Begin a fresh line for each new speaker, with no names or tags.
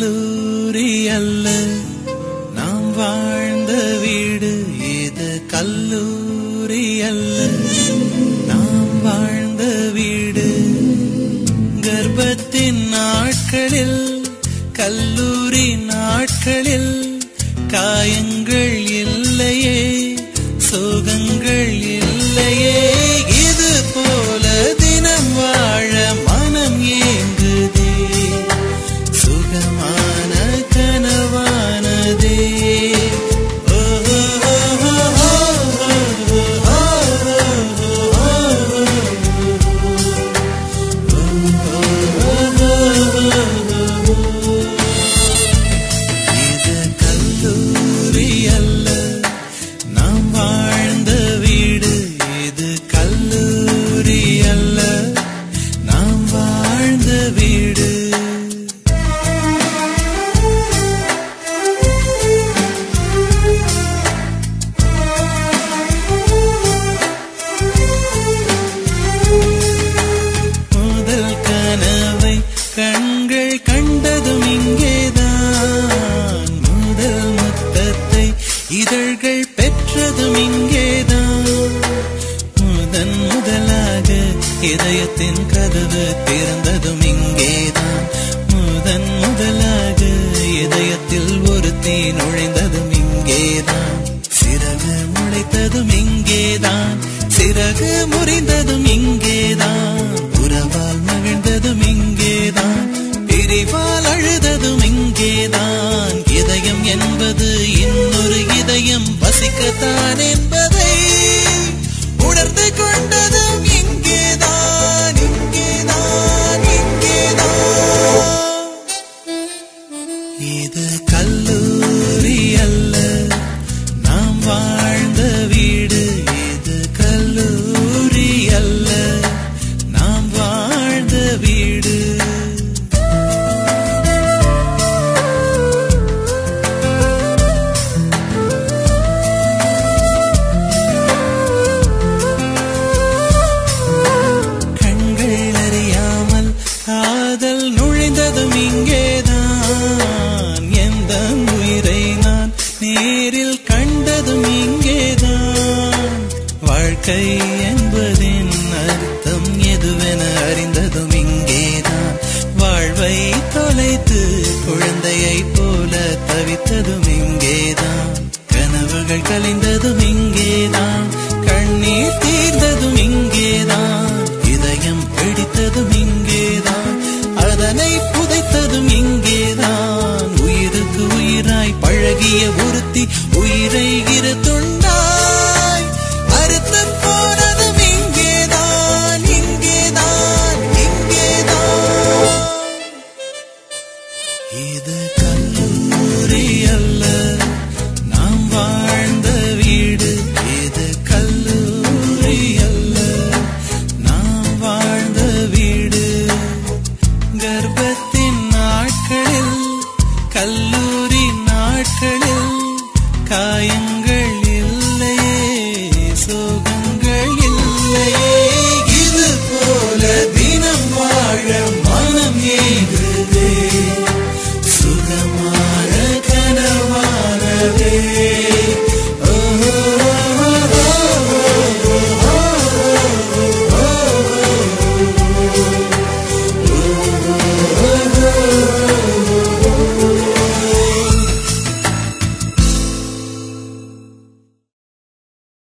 கல்லூரி அல்ல நாம் வாழ்ந்த வீடு, இது கல்லூரி அல்ல நாம் வாழ்ந்த வீடு. கர்ப்பத்தின் நாட்களில் கல்லூரி நாட்களில் காயங்கள் இல்லையே, சோகங்கள் இல்லையே. இது போல தினம் வாழ மனம் ஏங்குதே, சுகமான கனவானதே. கண்கள் கண்டதும் இங்கேதான், முதல் முத்தத்தை இதழ்கள் பெற்றதும் இங்கேதான். முதன் முதலாக இதயத்தின் கதவு திறந்ததும் இங்கேதான். முதன் முதலாக இதயத்தில் ஒரு தீ நுழைந்ததும் இங்கேதான். சிறகு முளைத்ததும் இங்கேதான், சிறகு முறிந்ததும் இங்கேதான். உறவால் மகிழ்ந்ததும் இங்கேதான், பிரிவால் அழுததும் இங்கேதான். இதயம் என்பது இன்னொரு இதயம் வசிக்கத்தான் என்பதை உணர்ந்து கொண்டதும் இங்கேதான், இங்கேதான், இங்கேதான். இது கல்லூரி அல்ல நாம் வாழ்ந்த வீடு, இது கல்லூரி அல்ல நாம் வாழ்ந்த வீடு. கண்கள் அறியாமல் காதல் நுழைந்ததும் இங்கேதான். எந்த உயிரை நான் நேரில் கண்டதும் இங்கேதான். வாழ்க்கை என்பதின் அர்த்தம் எதுவென அறிந்ததும் இங்கேதான். வாழ்வை தொலைத்து குழந்தையை போல தவித்ததும் இங்கேதான். கனவுகள் கலைந்ததும் இங்கேதான், கண்ணீர் தீர்ந்ததும் இங்கேதான். இதயம் பிடித்ததும் இங்கேதான், அதனை புதைத்ததும் இங்கேதான். உயிருக்கு உயிராய் பழகிய ஒருத்தி உயிரை இரு துண்டாய் அறுத்தம் போனதும் இங்கேதான், இங்கேதான், இங்கேதான். இது கல்லூரி அல்ல நாம் வாழ்ந்த வீடு, இது கல்லூரி அல்ல நாம் வாழ்ந்த வீடு. கர்ப்பத்தின் நாட்களில் கல்லூரி நாட்களில் காயங்கள் இல்லையே, சோகங்கள் இல்லையே. இது போல தினம் வாழ மனம் ஏங்குதே, சுகமான கனவானதே.